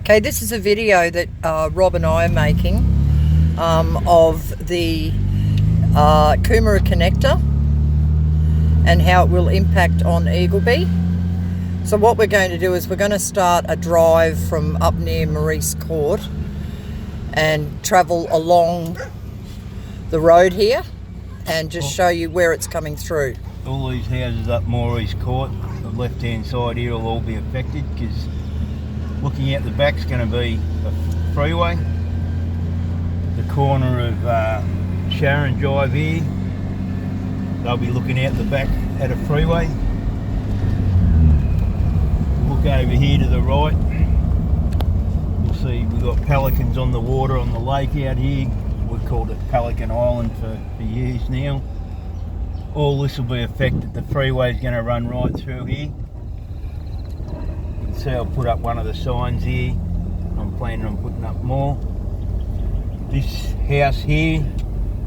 Okay, this is a video that Rob and I are making of the Coomera connector and how it will impact on Eagleby. So what we're going to do is we're going to start a drive from up near Maurice Court and travel along the road here and just show you where it's coming through. All these houses up Maurice Court, the left hand side here will all be affected because looking out the back's going to be a freeway. The corner of Sharon Drive here, they'll be looking out the back at a freeway. Look over here to the right, you'll see we've got pelicans on the water on the lake out here. We've called it Pelican Island for years now. All this will be affected. The freeway is going to run right through here. You can see I'll put up one of the signs here. I'm planning on putting up more. This house here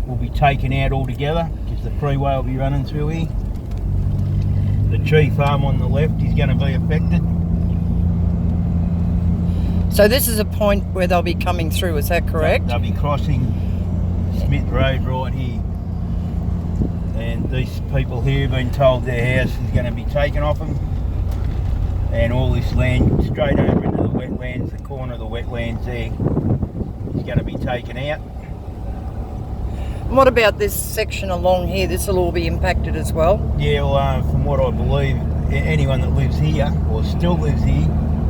will be taken out altogether because the freeway will be running through here. The tree farm on the left is going to be affected. So this is a point where they'll be coming through, is that correct? They'll be crossing Smith Road right here. And these people here have been told their house is going to be taken off them, and all this land straight over into the wetlands, the corner of the wetlands there, is going to be taken out. And what about this section along here? This will all be impacted as well? Yeah, well, from what I believe, anyone that lives here or still lives here,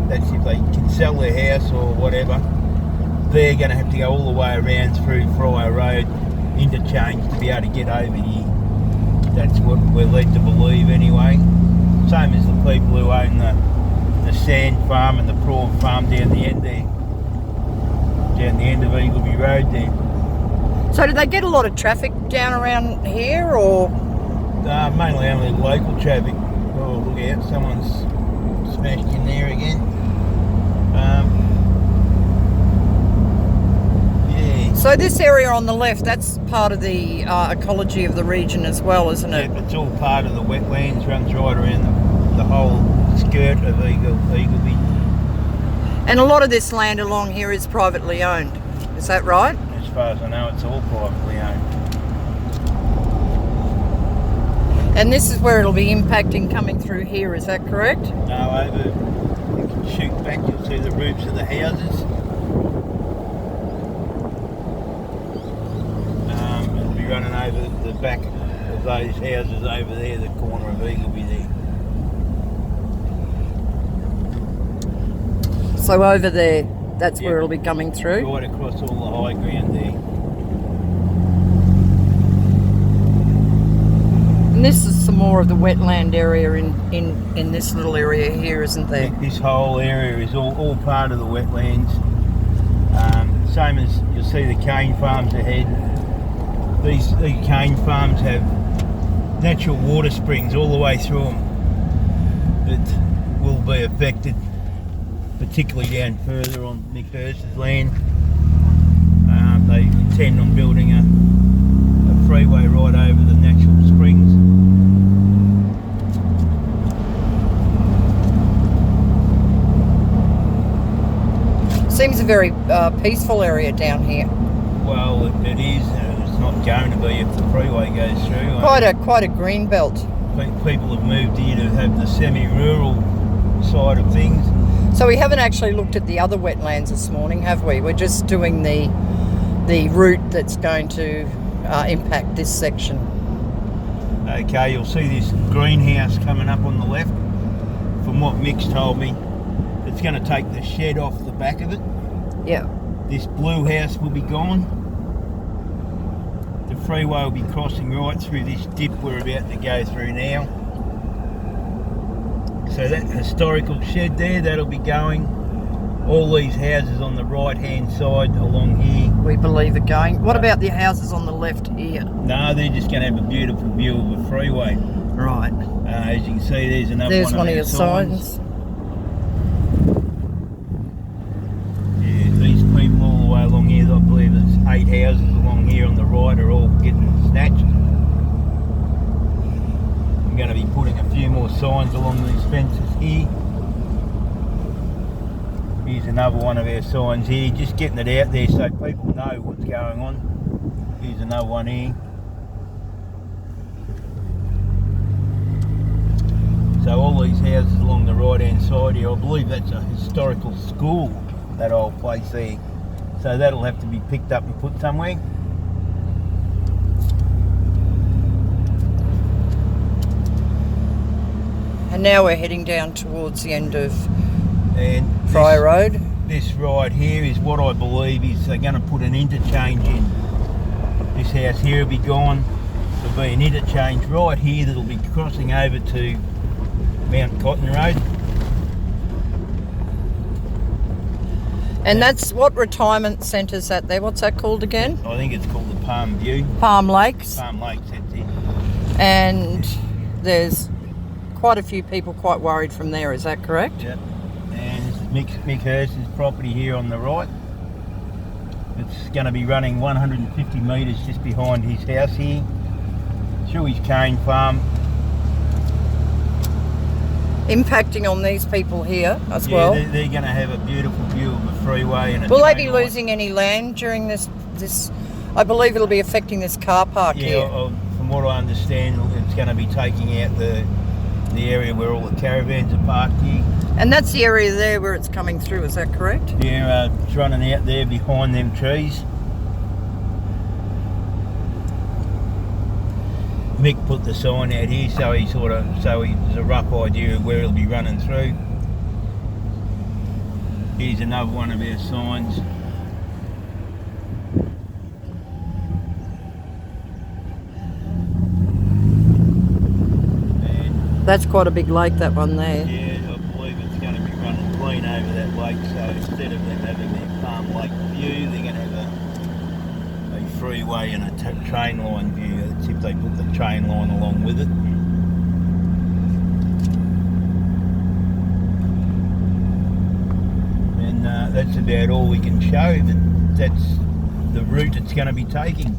that's if they can sell their house or whatever, they're going to have to go all the way around through Fryer Road interchange to be able to get over here. That's what we're led to believe anyway. Same as the people who own the sand farm and the prawn farm down the end there. Down the end of Eagleby Road there. So do they get a lot of traffic down around here, or? Mainly only local traffic. Oh, look out, someone's smashed in there again. So this area on the left, that's part of the ecology of the region as well, isn't it? Yeah, it's all part of the wetlands, runs right around the whole skirt of Eagleby. And a lot of this land along here is privately owned, is that right? As far as I know, it's all privately owned. And this is where it'll be impacting coming through here, is that correct? No, over, you can shoot back, you'll see the roofs of the houses. Running over the back of those houses over there, the corner of Eagleby there. So over there, that's where it'll be coming through? Right across all the high ground there. And this is some more of the wetland area in this little area here, isn't there? This whole area is all part of the wetlands. Same as you'll see the cane farms ahead. These cane farms have natural water springs all the way through them that will be affected, particularly down further on Nick Hurst's land. They intend on building a freeway right over the natural springs. Seems a very peaceful area down here. Well, it is. Not going to be if the freeway goes through. Quite a green belt. People have moved here to have the semi-rural side of things. So we haven't actually looked at the other wetlands this morning, have we? We're just doing the route that's going to impact this section. Okay, you'll see this greenhouse coming up on the left. From what Mick's told me, it's going to take the shed off the back of it. Yeah. This blue house will be gone. The freeway will be crossing right through this dip we're about to go through now. So that historical shed there, that'll be going. All these houses on the right hand side along here, we believe are going. What about the houses on the left here? No, they're just going to have a beautiful view of the freeway. Right. As you can see, there's another there's one of your signs. Yeah, these people all the way along here, I believe there's 8 houses along here on the right are all getting snatched. I'm going to be putting a few more signs along these fences here. Here's another one of our signs here, just getting it out there so people know what's going on. Here's another one here. So all these houses along the right hand side here, I believe that's a historical school, that old place there. So that'll have to be picked up and put somewhere. And now we're heading down towards the end of And Fryer Road. This right here is what I believe is they're going to put an interchange in. This house here will be gone. There'll be an interchange right here that'll be crossing over to Mount Cotton Road. And that's what retirement centre's that there? What's that called again? I think it's called the Palm View. Palm Lakes. Palm Lakes, that's it. And there's quite a few people quite worried from there, is that correct? Yep. And this is Mick Hurst's property here on the right. It's going to be running 150 metres just behind his house here. Shuey's cane farm. Impacting on these people here as well. They're going to have a beautiful view of the freeway. And Will they be losing any land during this? I believe it'll be affecting this car park here. From what I understand, it's going to be taking out the area where all the caravans are parked here. And that's the area there where it's coming through, is that correct? Yeah, it's running out there behind them trees. Mick put the sign out here so there's a rough idea of where he'll be running through. Here's another one of our signs. And That's quite a big lake, that one there. yeah, I believe it's going to be running clean over that lake, so instead of them having their Palm Lake view, they're going to have a freeway and a train line view. That's if they put the train line along with it. And that's about all we can show. That's the route it's going to be taking.